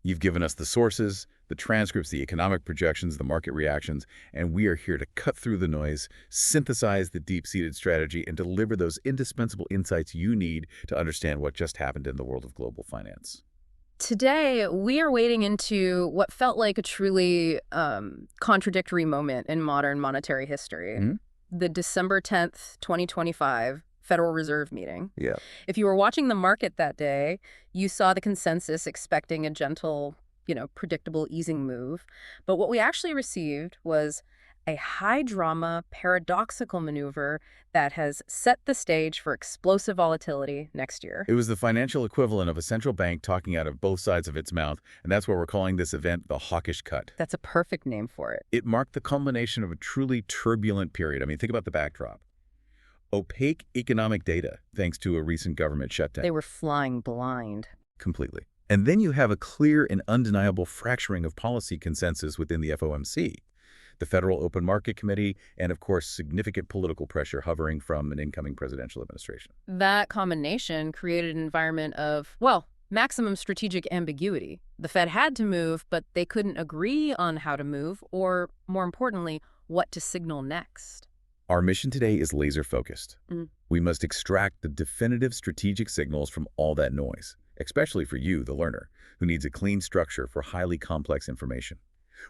You've given us the sources, the transcripts, the economic projections, the market reactions, and we are here to cut through the noise, synthesize the deep-seated strategy, and deliver those indispensable insights you need to understand what just happened in the world of global finance. Today, we are wading into what felt like a truly contradictory moment in modern monetary history. The December 10th, 2025 Federal Reserve meeting. Yeah. If you were watching the market that day, you saw the consensus expecting a gentle, predictable easing move. But what we actually received was a high-drama, paradoxical maneuver that has set the stage for explosive volatility next year. It was the financial equivalent of a central bank talking out of both sides of its mouth, and that's why we're calling this event the Hawkish cut. That's a perfect name for it. It marked the culmination of a truly turbulent period. I mean, think about the backdrop. Opaque economic data, thanks to a recent government shutdown. They were flying blind. Completely. And then you have a clear and undeniable fracturing of policy consensus within the FOMC, the Federal Open Market Committee, and of course, significant political pressure hovering from an incoming presidential administration. That combination created an environment of, maximum strategic ambiguity. The Fed had to move, but they couldn't agree on how to move, or more importantly, what to signal next. Our mission today is laser-focused. We must extract the definitive strategic signals from all that noise, especially for you, the learner, who needs a clean structure for highly complex information.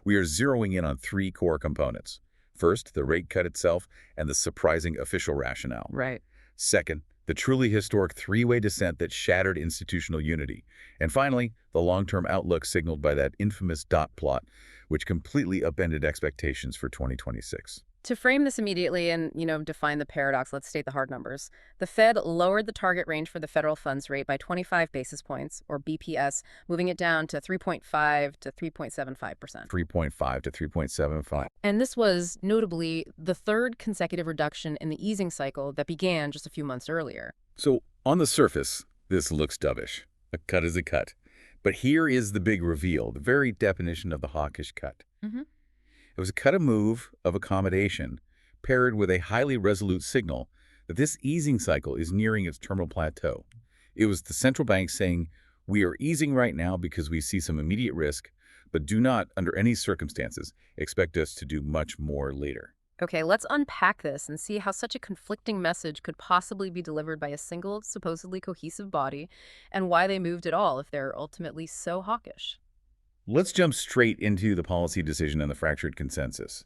We are zeroing in on three core components. First, the rate cut itself and the surprising official rationale. Right. Second, the truly historic three-way descent that shattered institutional unity. And finally, the long-term outlook signaled by that infamous dot plot, which completely upended expectations for 2026. To frame this immediately and, define the paradox, let's state the hard numbers. The Fed lowered the target range for the federal funds rate by 25 basis points, or BPS, moving it down to 3.5 to 3.75%. 3.5 to 3.75. And this was, notably, the third consecutive reduction in the easing cycle that began just a few months earlier. So, on the surface, this looks dovish. A cut is a cut. But here is the big reveal, the very definition of the Hawkish cut. It was a cut, a move of accommodation, paired with a highly resolute signal that this easing cycle is nearing its terminal plateau. It was the central bank saying, we are easing right now because we see some immediate risk, but do not, under any circumstances, expect us to do much more later. Okay, let's unpack this and see how such a conflicting message could possibly be delivered by a single, supposedly cohesive body, and why they moved at all if they're ultimately so hawkish. Let's jump straight into the policy decision and the fractured consensus.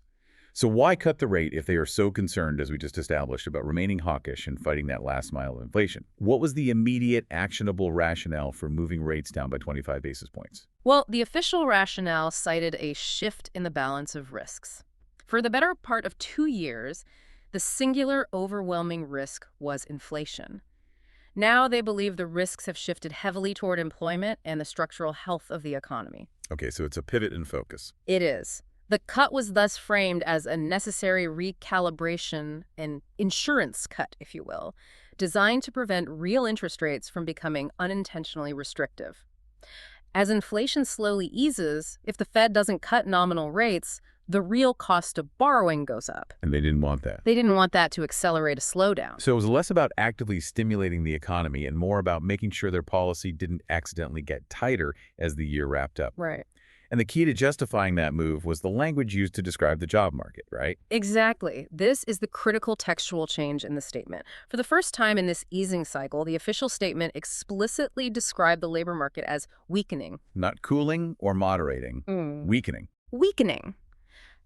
So why cut the rate if they are so concerned, as we just established, about remaining hawkish and fighting that last mile of inflation? What was the immediate, actionable rationale for moving rates down by 25 basis points? Well, the official rationale cited a shift in the balance of risks. For the better part of 2 years, the singular overwhelming risk was inflation. Now they believe the risks have shifted heavily toward employment and the structural health of the economy. Okay, so it's a pivot in focus. It is. The cut was thus framed as a necessary recalibration and insurance cut, if you will, designed to prevent real interest rates from becoming unintentionally restrictive. As inflation slowly eases, if the Fed doesn't cut nominal rates, the real cost of borrowing goes up. And they didn't want that. They didn't want that to accelerate a slowdown. So it was less about actively stimulating the economy and more about making sure their policy didn't accidentally get tighter as the year wrapped up. Right. And the key to justifying that move was the language used to describe the job market, right? Exactly. This is the critical textual change in the statement. For the first time in this easing cycle, the official statement explicitly described the labor market as weakening. Not cooling or moderating. Weakening. Weakening.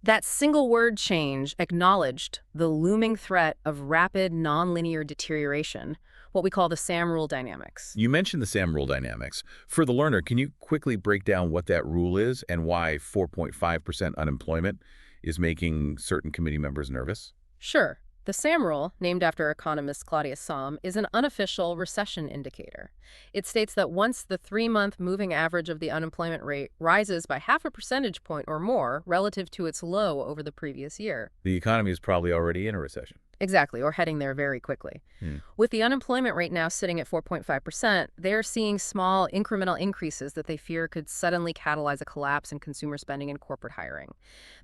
That single word change acknowledged the looming threat of rapid nonlinear deterioration, what we call the SAM rule dynamics. You mentioned the SAM rule dynamics. For the learner, can you quickly break down what that rule is and why 4.5% unemployment is making certain committee members nervous? Sure. The SAM rule, named after economist Claudius Somm, is an unofficial recession indicator. It states that once the 3-month moving average of the unemployment rate rises by 0.5 percentage point or more relative to its low over the previous year, The economy is probably already in a recession. Exactly, or heading there very quickly. With the unemployment rate now sitting at 4.5%, they're seeing small incremental increases that they fear could suddenly catalyze a collapse in consumer spending and corporate hiring.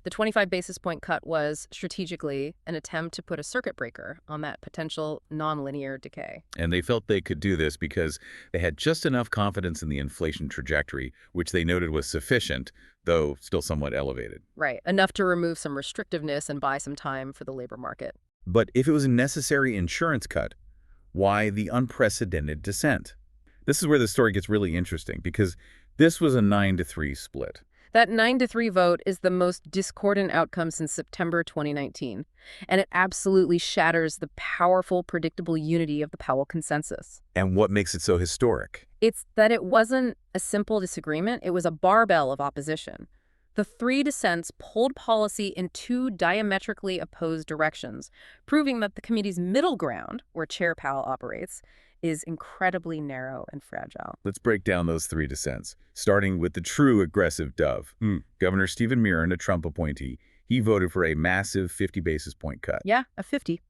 The 25 basis point cut was, strategically, an attempt to put a circuit breaker on that potential nonlinear decay. And they felt they could do this because they had just enough confidence in the inflation trajectory, which they noted was sufficient, though still somewhat elevated. Right, enough to remove some restrictiveness and buy some time for the labor market. But if it was a necessary insurance cut, why the unprecedented descent? This is where the story gets really interesting, because this was a 9-3 split. That 9-3 vote is the most discordant outcome since September 2019, and it absolutely shatters the powerful, predictable unity of the Powell consensus. And what makes it so historic? It's that it wasn't a simple disagreement, it was a barbell of opposition. The three dissents pulled policy in two diametrically opposed directions, proving that the committee's middle ground, where Chair Powell operates, is incredibly narrow and fragile. Let's break down those three dissents, starting with the true aggressive dove. Governor Stephen Murin, a Trump appointee, he voted for a massive 50 basis point cut. Yeah, a 50.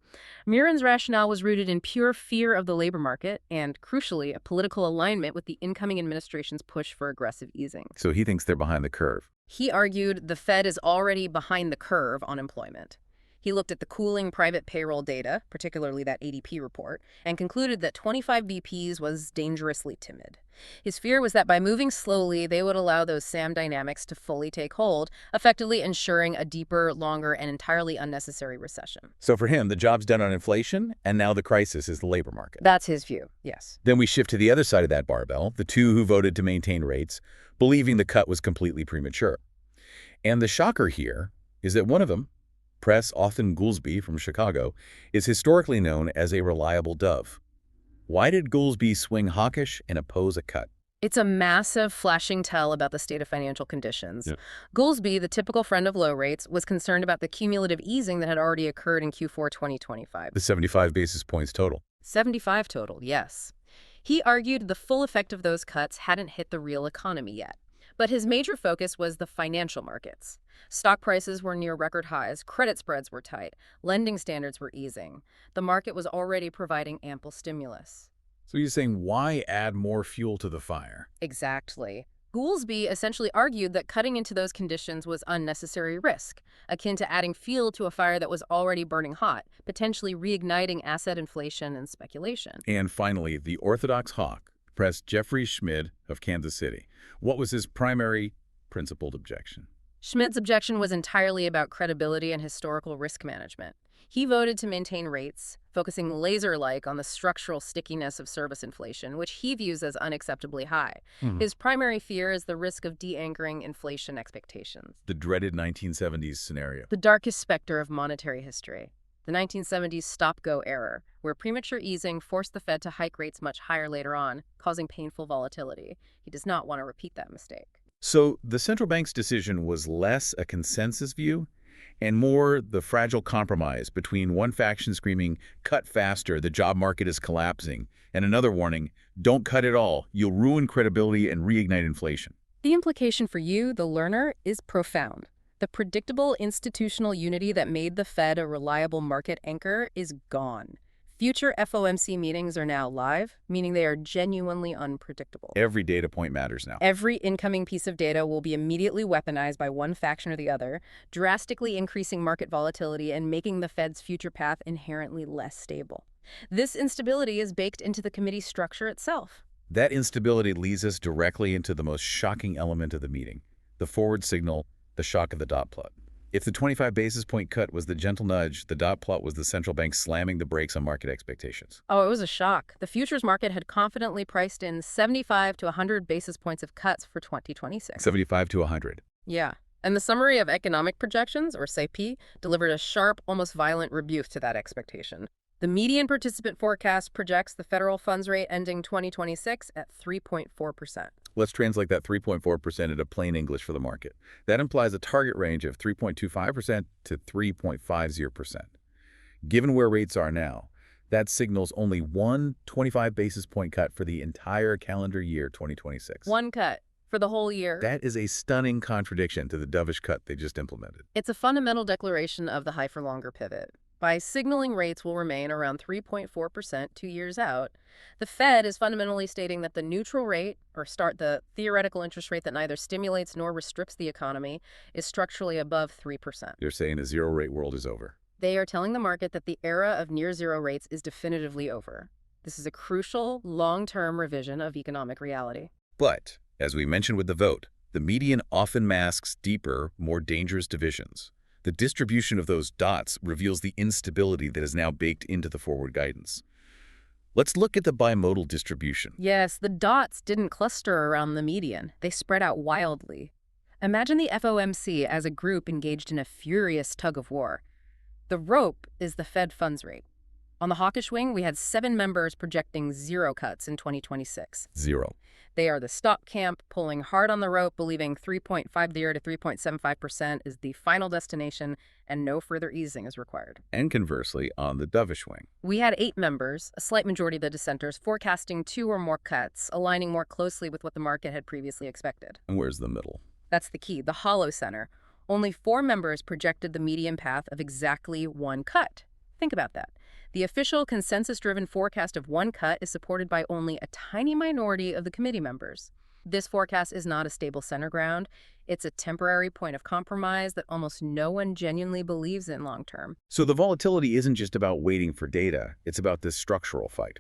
Murin's rationale was rooted in pure fear of the labor market and, crucially, a political alignment with the incoming administration's push for aggressive easing. So he thinks they're behind the curve. He argued the Fed is already behind the curve on employment. He looked at the cooling private payroll data, particularly that ADP report, and concluded that 25 BPs was dangerously timid. His fear was that by moving slowly, they would allow those SAM dynamics to fully take hold, effectively ensuring a deeper, longer, and entirely unnecessary recession. So for him, the job's done on inflation, and now the crisis is the labor market. That's his view, yes. Then we shift to the other side of that barbell, the two who voted to maintain rates, believing the cut was completely premature. And the shocker here is that one of them, Press Austin Goolsbee from Chicago, is historically known as a reliable dove. Why did Goolsbee swing hawkish and oppose a cut? It's a massive flashing tell about the state of financial conditions. Goolsbee, the typical friend of low rates, was concerned about the cumulative easing that had already occurred in Q4 2025. The 75 basis points total. 75 total, yes. He argued the full effect of those cuts hadn't hit the real economy yet. But his major focus was the financial markets. Stock prices were near record highs, credit spreads were tight, lending standards were easing. The market was already providing ample stimulus. So you're saying, why add more fuel to the fire? Exactly. Goolsbee essentially argued that cutting into those conditions was unnecessary risk, akin to adding fuel to a fire that was already burning hot, potentially reigniting asset inflation and speculation. And finally, the orthodox hawk, Press Jeffrey Schmid of Kansas City. What was his primary principled objection? Schmid's objection was entirely about credibility and historical risk management. He voted to maintain rates, focusing laser-like on the structural stickiness of service inflation, which he views as unacceptably high. His primary fear is the risk of de-anchoring inflation expectations. The dreaded 1970s scenario. The darkest specter of monetary history. The 1970s stop-go error, where premature easing forced the Fed to hike rates much higher later on, causing painful volatility. He does not want to repeat that mistake. So the central bank's decision was less a consensus view and more the fragile compromise between one faction screaming, cut faster, the job market is collapsing, and another warning, don't cut at all, you'll ruin credibility and reignite inflation. The implication for you, the learner, is profound. The predictable institutional unity that made the Fed a reliable market anchor is gone. Future FOMC meetings are now live, meaning they are genuinely unpredictable. Every data point matters now. Every incoming piece of data will be immediately weaponized by one faction or the other, drastically increasing market volatility and making the Fed's future path inherently less stable. This instability is baked into the committee's structure itself. That instability leads us directly into the most shocking element of the meeting, the forward signal, the shock of the dot plot. If the 25 basis point cut was the gentle nudge, the dot plot was the central bank slamming the brakes on market expectations. Oh, it was a shock. The futures market had confidently priced in 75 to 100 basis points of cuts for 2026. 75 to 100. Yeah. And the Summary of Economic Projections, or SAP, delivered a sharp, almost violent rebuke to that expectation. The median participant forecast projects the federal funds rate ending 2026 at 3.4%. Let's translate that 3.4% into plain English for the market. That implies a target range of 3.25% to 3.50%. Given where rates are now, that signals only one 25 basis point cut for the entire calendar year 2026. One cut for the whole year. That is a stunning contradiction to the dovish cut they just implemented. It's a fundamental declaration of the high-for-longer pivot. by signaling rates will remain around 3.4% 2 years out. The Fed is fundamentally stating that the neutral rate, or the theoretical interest rate that neither stimulates nor restricts the economy, is structurally above 3%. They're saying the zero-rate world is over. They are telling the market that the era of near-zero rates is definitively over. This is a crucial, long-term revision of economic reality. But, as we mentioned with the vote, the median often masks deeper, more dangerous divisions. The distribution of those dots reveals the instability that is now baked into the forward guidance. Let's look at the bimodal distribution. Yes, the dots didn't cluster around the median. They spread out wildly. Imagine the FOMC as a group engaged in a furious tug-of-war. The rope is the Fed funds rate. On the hawkish wing, we had 7 members projecting 0 cuts in 2026. 0. They are the stock camp, pulling hard on the rope, believing 3.50 to 3.75% is the final destination and no further easing is required. And conversely, on the dovish wing, we had 8 members, a slight majority of the dissenters, forecasting 2 or more cuts, aligning more closely with what the market had previously expected. And where's the middle? That's the key, the hollow center. Only 4 members projected the median path of exactly 1 cut. Think about that. The official consensus-driven forecast of 1 cut is supported by only a tiny minority of the committee members. This forecast is not a stable center ground. It's a temporary point of compromise that almost no one genuinely believes in long term. So the volatility isn't just about waiting for data. It's about this structural fight.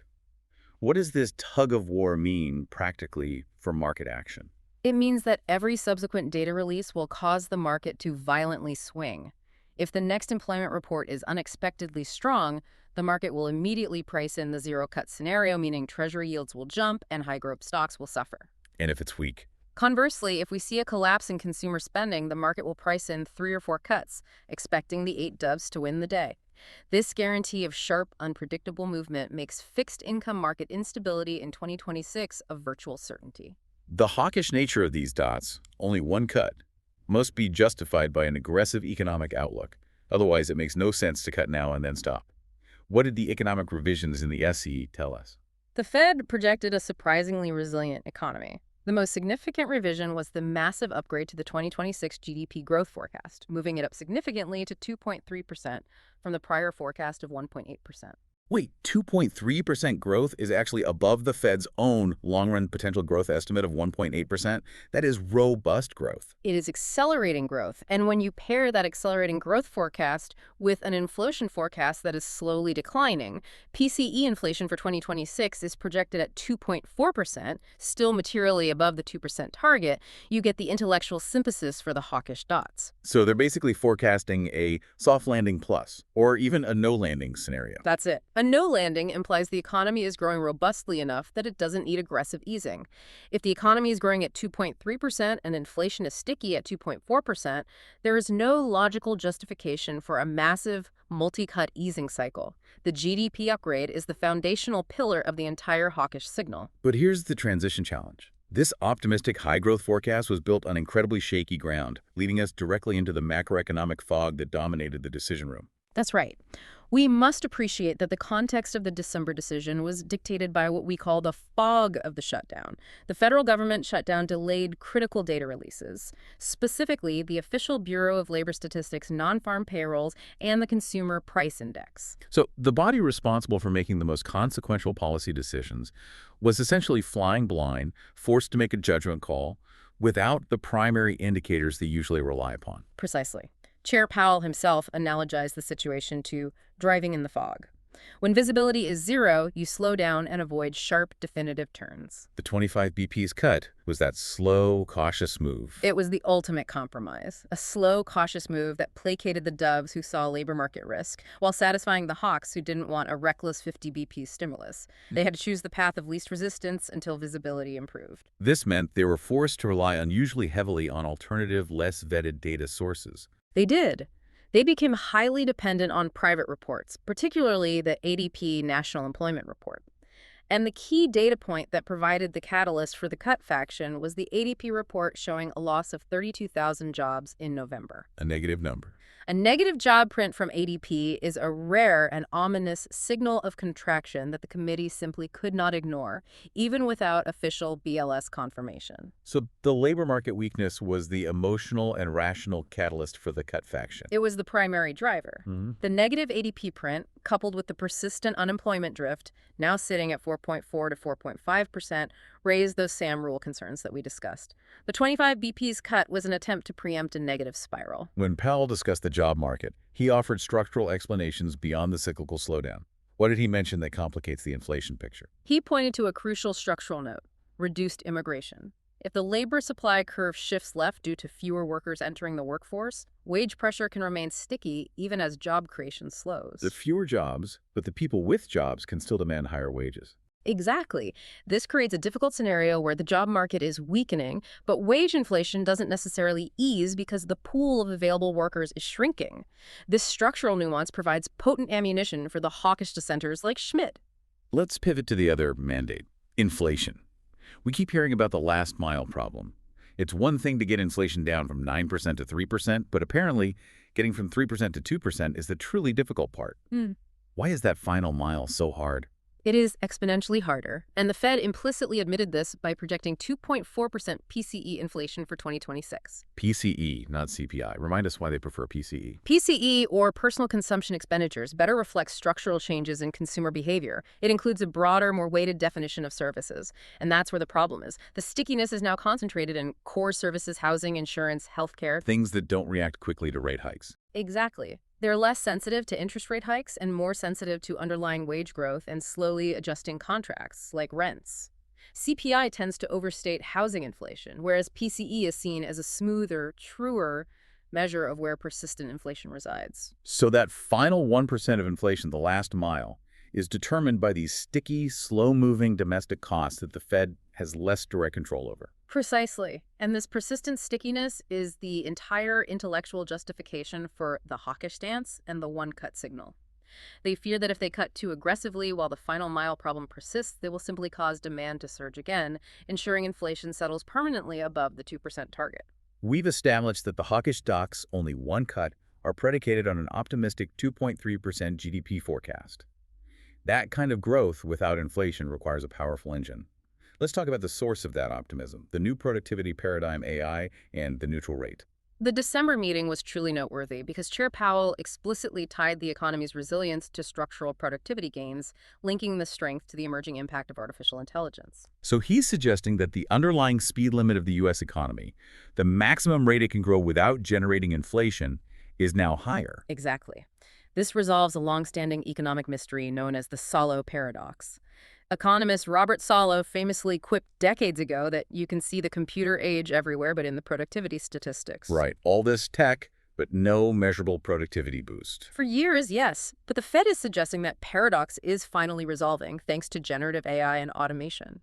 What does this tug-of-war mean practically for market action? It means that every subsequent data release will cause the market to violently swing. If the next employment report is unexpectedly strong, the market will immediately price in the zero-cut scenario, meaning Treasury yields will jump and high-growth stocks will suffer. And if it's weak? Conversely, if we see a collapse in consumer spending, the market will price in 3 or 4 cuts, expecting the 8 doves to win the day. This guarantee of sharp, unpredictable movement makes fixed income market instability in 2026 a virtual certainty. The hawkish nature of these dots, only 1 cut, must be justified by an aggressive economic outlook. Otherwise, it makes no sense to cut now and then stop. What did the economic revisions in the SE tell us? The Fed projected a surprisingly resilient economy. The most significant revision was the massive upgrade to the 2026 GDP growth forecast, moving it up significantly to 2.3% from the prior forecast of 1.8%. Wait, 2.3% growth is actually above the Fed's own long-run potential growth estimate of 1.8%? That is robust growth. It is accelerating growth. And when you pair that accelerating growth forecast with an inflation forecast that is slowly declining, PCE inflation for 2026 is projected at 2.4%, still materially above the 2% target, you get the intellectual synthesis for the hawkish dots. So they're basically forecasting a soft landing plus, or even a no landing scenario. That's it. A no landing implies the economy is growing robustly enough that it doesn't need aggressive easing. If the economy is growing at 2.3% and inflation is sticky at 2.4%, there is no logical justification for a massive multi-cut easing cycle. The GDP upgrade is the foundational pillar of the entire hawkish signal. But here's the transition challenge. This optimistic high-growth forecast was built on incredibly shaky ground, leading us directly into the macroeconomic fog that dominated the decision room. That's right. We must appreciate that the context of the December decision was dictated by what we call the fog of the shutdown. The federal government shutdown delayed critical data releases, specifically the official Bureau of Labor Statistics non-farm payrolls and the Consumer Price Index. So the body responsible for making the most consequential policy decisions was essentially flying blind, forced to make a judgment call without the primary indicators they usually rely upon. Precisely. Chair Powell himself analogized the situation to driving in the fog. When visibility is 0, you slow down and avoid sharp, definitive turns. The 25 BP's cut was that slow, cautious move. It was the ultimate compromise, a slow, cautious move that placated the doves who saw labor market risk, while satisfying the hawks who didn't want a reckless 50 BP stimulus. They had to choose the path of least resistance until visibility improved. This meant they were forced to rely unusually heavily on alternative, less vetted data sources. They did. They became highly dependent on private reports, particularly the ADP National Employment Report. And the key data point that provided the catalyst for the cut faction was the ADP report showing a loss of 32,000 jobs in November. A negative number. A negative job print from ADP is a rare and ominous signal of contraction that the committee simply could not ignore, even without official BLS confirmation. So the labor market weakness was the emotional and rational catalyst for the cut faction. It was the primary driver. Mm-hmm. The negative ADP print, coupled with the persistent unemployment drift, now sitting at 4.4 to 4.5%, raised those SAM rule concerns that we discussed. The 25 BP's cut was an attempt to preempt a negative spiral. When Powell discussed the job market, he offered structural explanations beyond the cyclical slowdown. What did he mention that complicates the inflation picture? He pointed to a crucial structural note: reduced immigration. If the labor supply curve shifts left due to fewer workers entering the workforce, wage pressure can remain sticky even as job creation slows. The fewer jobs, but the people with jobs can still demand higher wages. Exactly. This creates a difficult scenario where the job market is weakening, but wage inflation doesn't necessarily ease because the pool of available workers is shrinking. This structural nuance provides potent ammunition for the hawkish dissenters like Schmidt. Let's pivot to the other mandate: inflation. We keep hearing about the last mile problem. It's one thing to get inflation down from 9% to 3%, but apparently getting from 3% to 2% is the truly difficult part. Why is that final mile so hard? It is exponentially harder, and the Fed implicitly admitted this by projecting 2.4% PCE inflation for 2026. PCE, not CPI. Remind us why they prefer PCE. PCE, or personal consumption expenditures, better reflects structural changes in consumer behavior. It includes a broader, more weighted definition of services. And that's where the problem is. The stickiness is now concentrated in core services, housing, insurance, healthcare. Things that don't react quickly to rate hikes. Exactly. They're less sensitive to interest rate hikes and more sensitive to underlying wage growth and slowly adjusting contracts, like rents. CPI tends to overstate housing inflation, whereas PCE is seen as a smoother, truer measure of where persistent inflation resides. So that final 1% of inflation, the last mile, is determined by these sticky, slow-moving domestic costs that the Fed has less direct control over. Precisely. And this persistent stickiness is the entire intellectual justification for the hawkish stance and the one-cut signal. They fear that if they cut too aggressively while the final mile problem persists, they will simply cause demand to surge again, ensuring inflation settles permanently above the 2% target. We've established that the hawkish docs, only one cut, are predicated on an optimistic 2.3% GDP forecast. That kind of growth without inflation requires a powerful engine. Let's talk about the source of that optimism: the new productivity paradigm, AI, and the neutral rate. The December meeting was truly noteworthy because Chair Powell explicitly tied the economy's resilience to structural productivity gains, linking the strength to the emerging impact of artificial intelligence. So he's suggesting that the underlying speed limit of the U.S. economy, the maximum rate it can grow without generating inflation, is now higher. Exactly. This resolves a long-standing economic mystery known as the Solow paradox. Economist Robert Solow famously quipped decades ago that you can see the computer age everywhere but in the productivity statistics. Right. All this tech, but no measurable productivity boost. For years, yes. But the Fed is suggesting that paradox is finally resolving thanks to generative AI and automation.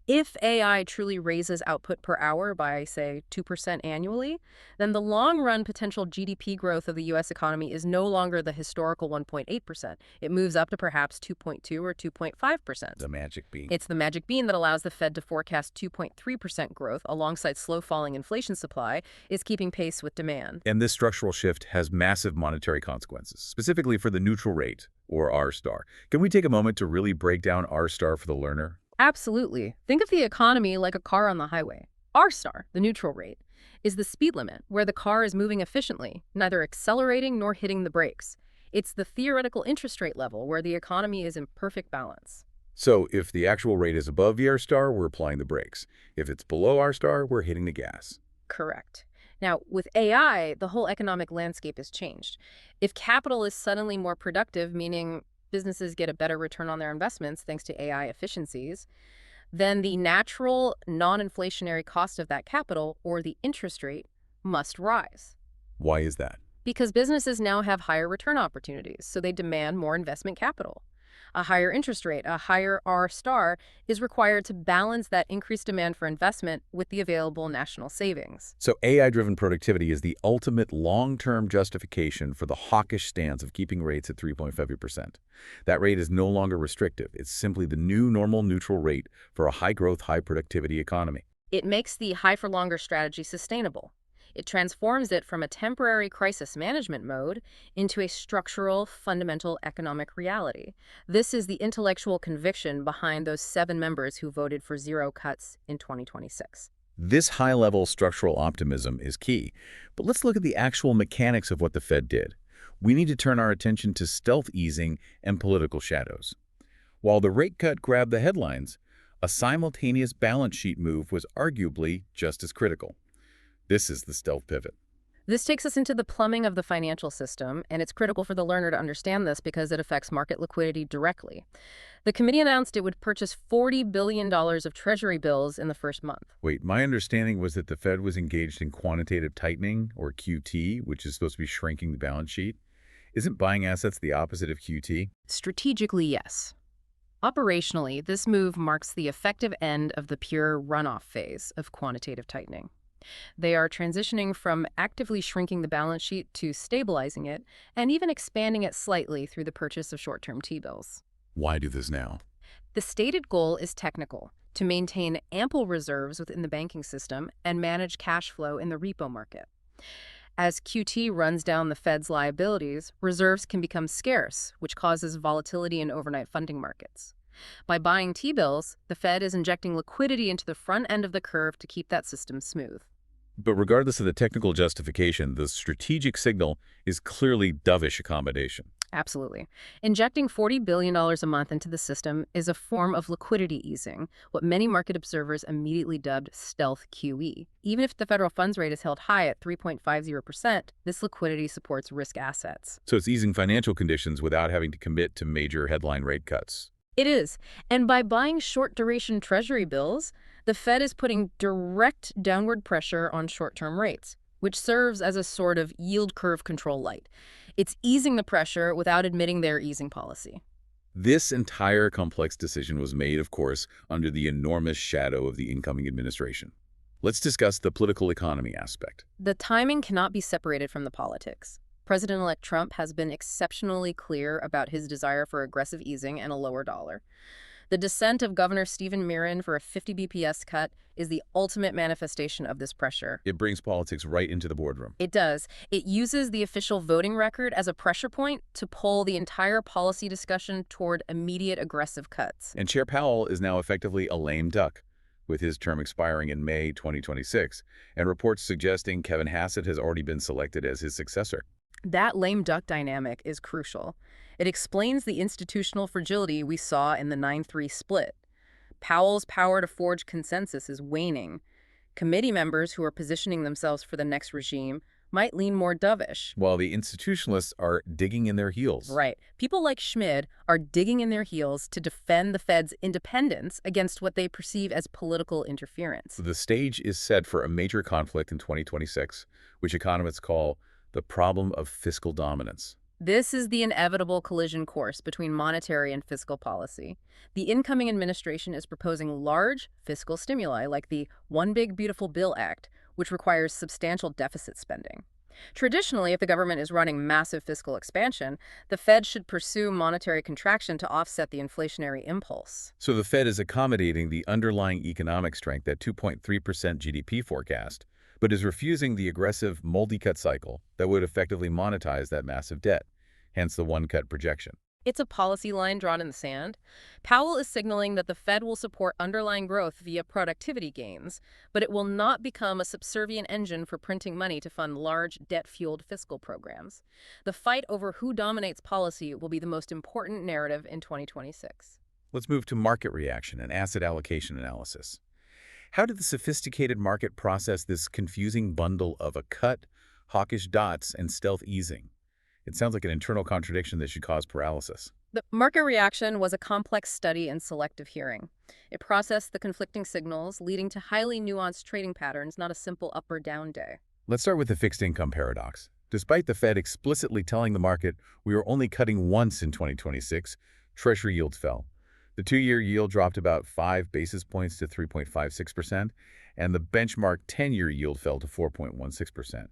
If AI truly raises output per hour by, say, 2% annually, then the long-run potential GDP growth of the U.S. economy is no longer the historical 1.8%. It moves up to perhaps 2.2 or 2.5%. The magic bean. It's the magic bean that allows the Fed to forecast 2.3% growth alongside slow-falling inflation supply is keeping pace with demand. And this structural shift has massive monetary consequences, specifically for the neutral rate, or R-star. Can we take a moment to really break down R-star for the learner? Absolutely. Think of the economy like a car on the highway. R-star, the neutral rate, is the speed limit where the car is moving efficiently, neither accelerating nor hitting the brakes. It's the theoretical interest rate level where the economy is in perfect balance. So if the actual rate is above the R-star, we're applying the brakes. If it's below R-star, we're hitting the gas. Correct. Now, with AI, the whole economic landscape has changed. If capital is suddenly more productive, meaning businesses get a better return on their investments thanks to AI efficiencies, then the natural non-inflationary cost of that capital, or the interest rate, must rise. Why is that? Because businesses now have higher return opportunities, so they demand more investment capital. A higher interest rate, a higher R-star, is required to balance that increased demand for investment with the available national savings. So AI-driven productivity is the ultimate long-term justification for the hawkish stance of keeping rates at 3.5%. That rate is no longer restrictive. It's simply the new normal neutral rate for a high-growth, high-productivity economy. It makes the high-for-longer strategy sustainable. It transforms it from a temporary crisis management mode into a structural, fundamental economic reality. This is the intellectual conviction behind those 7 members who voted for zero cuts in 2026. This high-level structural optimism is key, but let's look at the actual mechanics of what the Fed did. We need to turn our attention to stealth easing and political shadows. While the rate cut grabbed the headlines, a simultaneous balance sheet move was arguably just as critical. This is the stealth pivot. This takes us into the plumbing of the financial system, and it's critical for the learner to understand this because it affects market liquidity directly. The committee announced it would purchase $40 billion of Treasury bills in the first month. Wait, my understanding was that the Fed was engaged in quantitative tightening, or QT, which is supposed to be shrinking the balance sheet. Isn't buying assets the opposite of QT? Strategically, yes. Operationally, this move marks the effective end of the pure runoff phase of quantitative tightening. They are transitioning from actively shrinking the balance sheet to stabilizing it and even expanding it slightly through the purchase of short-term T-bills. Why do this now? The stated goal is technical, to maintain ample reserves within the banking system and manage cash flow in the repo market. As QT runs down the Fed's liabilities, reserves can become scarce, which causes volatility in overnight funding markets. By buying T-bills, the Fed is injecting liquidity into the front end of the curve to keep that system smooth. But regardless of the technical justification, the strategic signal is clearly dovish accommodation. Absolutely. Injecting $40 billion a month into the system is a form of liquidity easing, what many market observers immediately dubbed stealth QE. Even if the federal funds rate is held high at 3.50%, this liquidity supports risk assets. So it's easing financial conditions without having to commit to major headline rate cuts. It is. And by buying short-duration Treasury bills, the Fed is putting direct downward pressure on short-term rates, which serves as a sort of yield curve control light. It's easing the pressure without admitting their easing policy. This entire complex decision was made, of course, under the enormous shadow of the incoming administration. Let's discuss the political economy aspect. The timing cannot be separated from the politics. President-elect Trump has been exceptionally clear about his desire for aggressive easing and a lower dollar. The dissent of Governor Stephen Miron for a 50 BPS cut is the ultimate manifestation of this pressure. It brings politics right into the boardroom. It does. It uses the official voting record as a pressure point to pull the entire policy discussion toward immediate aggressive cuts. And Chair Powell is now effectively a lame duck, with his term expiring in May 2026, and reports suggesting Kevin Hassett has already been selected as his successor. That lame duck dynamic is crucial. It explains the institutional fragility we saw in the 9-3 split. Powell's power to forge consensus is waning. Committee members who are positioning themselves for the next regime might lean more dovish. While the institutionalists are digging in their heels. Right. People like Schmid are digging in their heels to defend the Fed's independence against what they perceive as political interference. The stage is set for a major conflict in 2026, which economists call the problem of fiscal dominance. This is the inevitable collision course between monetary and fiscal policy. The incoming administration is proposing large fiscal stimuli like the One Big Beautiful Bill Act, which requires substantial deficit spending. Traditionally, if the government is running massive fiscal expansion, the Fed should pursue monetary contraction to offset the inflationary impulse. So the Fed is accommodating the underlying economic strength at 2.3% GDP forecast, but is refusing the aggressive multi-cut cycle that would effectively monetize that massive debt, hence the one-cut projection. It's a policy line drawn in the sand. Powell is signaling that the Fed will support underlying growth via productivity gains, but it will not become a subservient engine for printing money to fund large, debt-fueled fiscal programs. The fight over who dominates policy will be the most important narrative in 2026. Let's move to market reaction and asset allocation analysis. How did the sophisticated market process this confusing bundle of a cut, hawkish dots, and stealth easing? It sounds like an internal contradiction that should cause paralysis. The market reaction was a complex study in selective hearing. It processed the conflicting signals, leading to highly nuanced trading patterns, not a simple up or down day. Let's start with the fixed income paradox. Despite the Fed explicitly telling the market we are only cutting once in 2026, Treasury yields fell. The two-year yield dropped about 5 basis points to 3.56%, and the benchmark 10-year yield fell to 4.16%.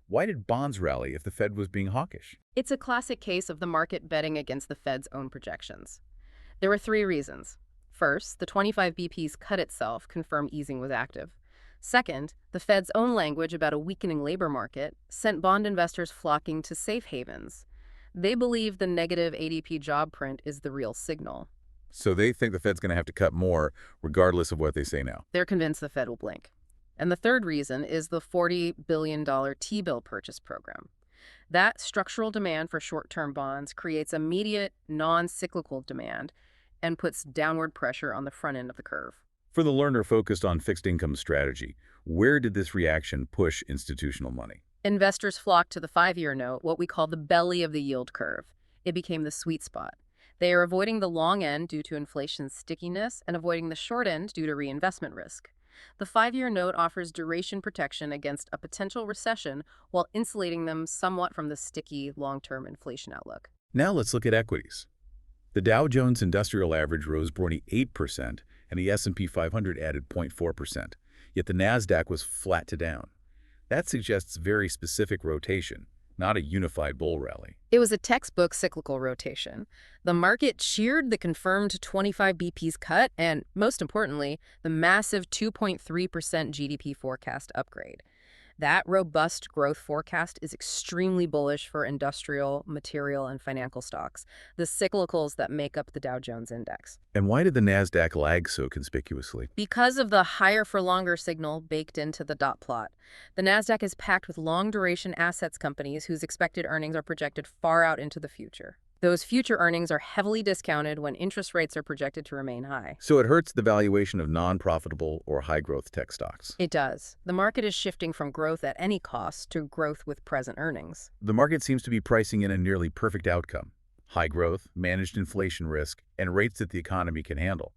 Why did bonds rally if the Fed was being hawkish? It's a classic case of the market betting against the Fed's own projections. There were 3 reasons. First, the 25 BP's cut itself confirmed easing was active. Second, the Fed's own language about a weakening labor market sent bond investors flocking to safe havens. They believe the negative ADP job print is the real signal. So they think the Fed's going to have to cut more regardless of what they say now. They're convinced the Fed will blink. And the third reason is the $40 billion T-bill purchase program. That structural demand for short-term bonds creates immediate, non-cyclical demand and puts downward pressure on the front end of the curve. For the learner focused on fixed income strategy, where did this reaction push institutional money? Investors flocked to the 5-year note, what we call the belly of the yield curve. It became the sweet spot. They are avoiding the long end due to inflation's stickiness and avoiding the short end due to reinvestment risk. The 5-year note offers duration protection against a potential recession while insulating them somewhat from the sticky long-term inflation outlook. Now let's look at equities. The Dow Jones Industrial Average rose 0.8%, and the S&P 500 added 0.4%, yet the Nasdaq was flat to down. That suggests very specific rotation, not a unified bull rally. It was a textbook cyclical rotation. The market cheered the confirmed 25 BPs cut and, most importantly, the massive 2.3% GDP forecast upgrade. That robust growth forecast is extremely bullish for industrial, material, and financial stocks, the cyclicals that make up the Dow Jones Index. And why did the Nasdaq lag so conspicuously? Because of the higher for longer signal baked into the dot plot. The Nasdaq is packed with long-duration assets companies whose expected earnings are projected far out into the future. Those future earnings are heavily discounted when interest rates are projected to remain high. So it hurts the valuation of non-profitable or high-growth tech stocks. It does. The market is shifting from growth at any cost to growth with present earnings. The market seems to be pricing in a nearly perfect outcome: high growth, managed inflation risk, and rates that the economy can handle.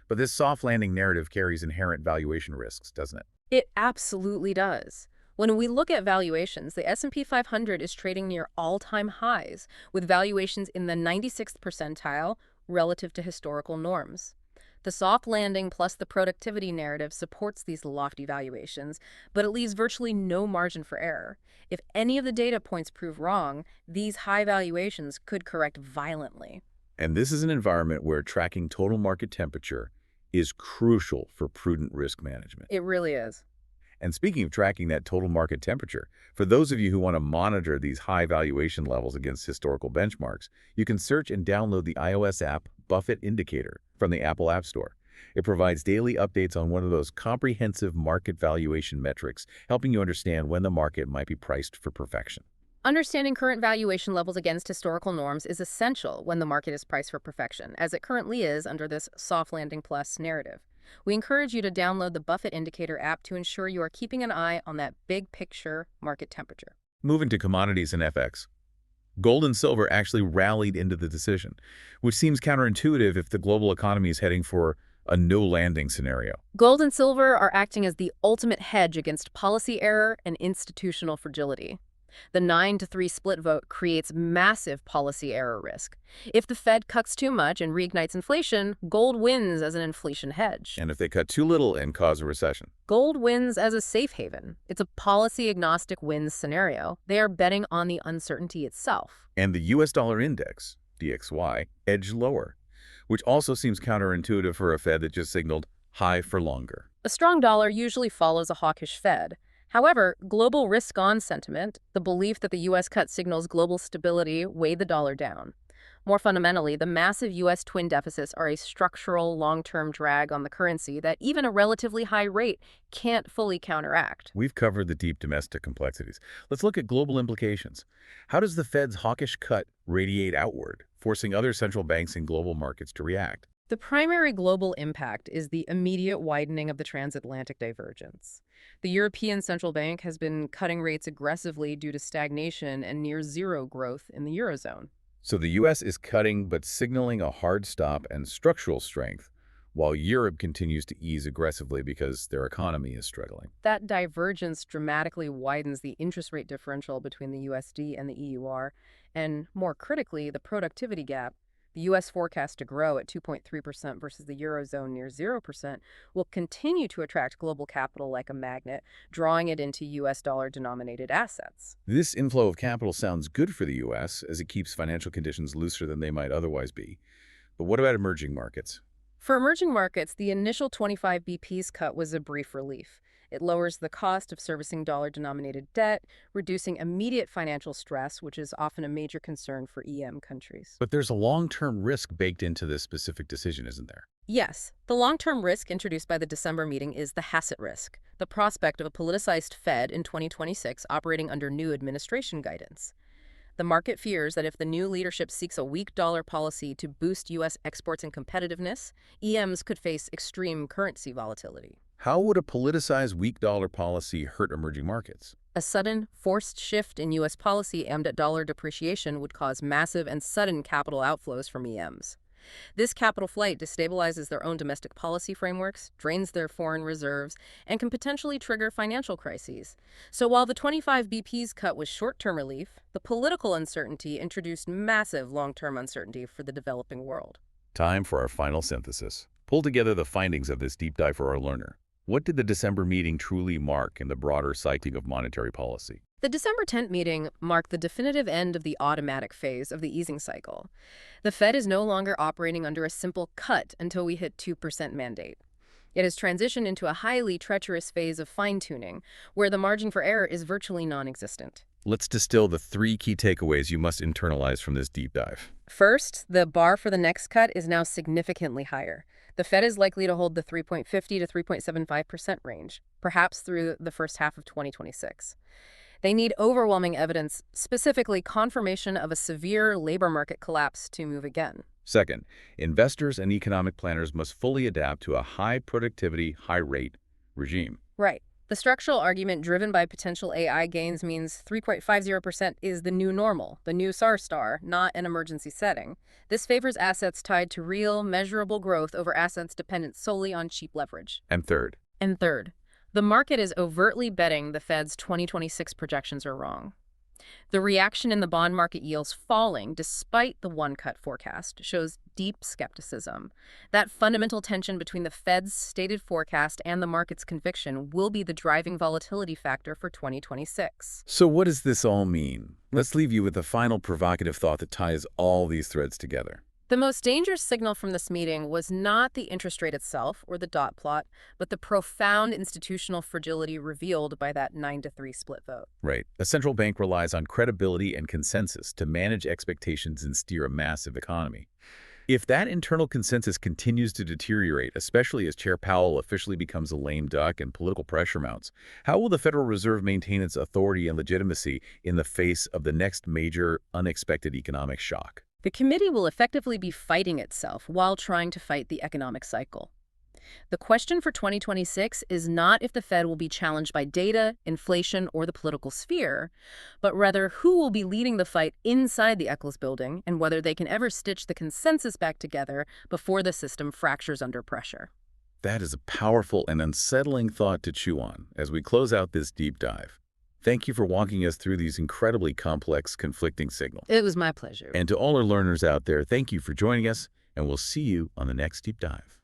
But this soft landing narrative carries inherent valuation risks, doesn't it? It absolutely does. When we look at valuations, the S&P 500 is trading near all-time highs, with valuations in the 96th percentile relative to historical norms. The soft landing plus the productivity narrative supports these lofty valuations, but it leaves virtually no margin for error. If any of the data points prove wrong, these high valuations could correct violently. And this is an environment where tracking total market temperature is crucial for prudent risk management. It really is. And speaking of tracking that total market temperature, for those of you who want to monitor these high valuation levels against historical benchmarks, you can search and download the iOS app Buffett Indicator from the Apple App Store. It provides daily updates on one of those comprehensive market valuation metrics, helping you understand when the market might be priced for perfection. Understanding current valuation levels against historical norms is essential when the market is priced for perfection, as it currently is under this soft landing plus narrative. We encourage you to download the Buffett Indicator app to ensure you are keeping an eye on that big picture market temperature. Moving to commodities and FX. Gold and silver actually rallied into the decision, which seems counterintuitive if the global economy is heading for a no-landing scenario. Gold and silver are acting as the ultimate hedge against policy error and institutional fragility. The 9-3 split vote creates massive policy error risk. If the Fed cuts too much and reignites inflation, gold wins as an inflation hedge. And if they cut too little and cause a recession? Gold wins as a safe haven. It's a policy-agnostic wins scenario. They are betting on the uncertainty itself. And the U.S. dollar index, DXY, edged lower, which also seems counterintuitive for a Fed that just signaled high for longer. A strong dollar usually follows a hawkish Fed. However, global risk-on sentiment, the belief that the U.S. cut signals global stability, weighed the dollar down. More fundamentally, the massive U.S. twin deficits are a structural long-term drag on the currency that even a relatively high rate can't fully counteract. We've covered the deep domestic complexities. Let's look at global implications. How does the Fed's hawkish cut radiate outward, forcing other central banks in global markets to react? The primary global impact is the immediate widening of the transatlantic divergence. The European Central Bank has been cutting rates aggressively due to stagnation and near-zero growth in the Eurozone. So the U.S. is cutting but signaling a hard stop and structural strength, while Europe continues to ease aggressively because their economy is struggling. That divergence dramatically widens the interest rate differential between the USD and the EUR, and more critically, the productivity gap. The U.S. forecast to grow at 2.3% versus the Eurozone near 0% will continue to attract global capital like a magnet, drawing it into U.S. dollar-denominated assets. This inflow of capital sounds good for the U.S. as it keeps financial conditions looser than they might otherwise be. But what about emerging markets? For emerging markets, the initial 25 BPs cut was a brief relief. It lowers the cost of servicing dollar-denominated debt, reducing immediate financial stress, which is often a major concern for EM countries. But there's a long-term risk baked into this specific decision, isn't there? Yes, the long-term risk introduced by the December meeting is the Hassett risk, the prospect of a politicized Fed in 2026 operating under new administration guidance. The market fears that if the new leadership seeks a weak dollar policy to boost U.S. exports and competitiveness, EMs could face extreme currency volatility. How would a politicized weak dollar policy hurt emerging markets? A sudden, forced shift in U.S. policy aimed at dollar depreciation would cause massive and sudden capital outflows from EMs. This capital flight destabilizes their own domestic policy frameworks, drains their foreign reserves, and can potentially trigger financial crises. So while the 25 BP's cut was short-term relief, the political uncertainty introduced massive long-term uncertainty for the developing world. Time for our final synthesis. Pull together the findings of this deep dive for our learner. What did the December meeting truly mark in the broader cycling of monetary policy? The December 10th meeting marked the definitive end of the automatic phase of the easing cycle. The Fed is no longer operating under a simple cut until we hit 2% mandate. It has transitioned into a highly treacherous phase of fine-tuning, where the margin for error is virtually non-existent. Let's distill the 3 key takeaways you must internalize from this deep dive. First, the bar for the next cut is now significantly higher. The Fed is likely to hold the 3.50 to 3.75% range, perhaps through the first half of 2026. They need overwhelming evidence, specifically confirmation of a severe labor market collapse, to move again. Second, investors and economic planners must fully adapt to a high-productivity, high-rate regime. Right. The structural argument driven by potential AI gains means 3.50% is the new normal, the new SAR star, not an emergency setting. This favors assets tied to real, measurable growth over assets dependent solely on cheap leverage. And third, the market is overtly betting the Fed's 2026 projections are wrong. The reaction in the bond market yields falling despite the one-cut forecast shows deep skepticism. That fundamental tension between the Fed's stated forecast and the market's conviction will be the driving volatility factor for 2026. So what does this all mean? Let's leave you with a final provocative thought that ties all these threads together. The most dangerous signal from this meeting was not the interest rate itself or the dot plot, but the profound institutional fragility revealed by that 9-3 split vote. Right. A central bank relies on credibility and consensus to manage expectations and steer a massive economy. If that internal consensus continues to deteriorate, especially as Chair Powell officially becomes a lame duck and political pressure mounts, how will the Federal Reserve maintain its authority and legitimacy in the face of the next major, unexpected economic shock? The committee will effectively be fighting itself while trying to fight the economic cycle. The question for 2026 is not if the Fed will be challenged by data, inflation, or the political sphere, but rather who will be leading the fight inside the Eccles building and whether they can ever stitch the consensus back together before the system fractures under pressure. That is a powerful and unsettling thought to chew on as we close out this deep dive. Thank you for walking us through these incredibly complex, conflicting signals. It was my pleasure. And to all our learners out there, thank you for joining us, and we'll see you on the next deep dive.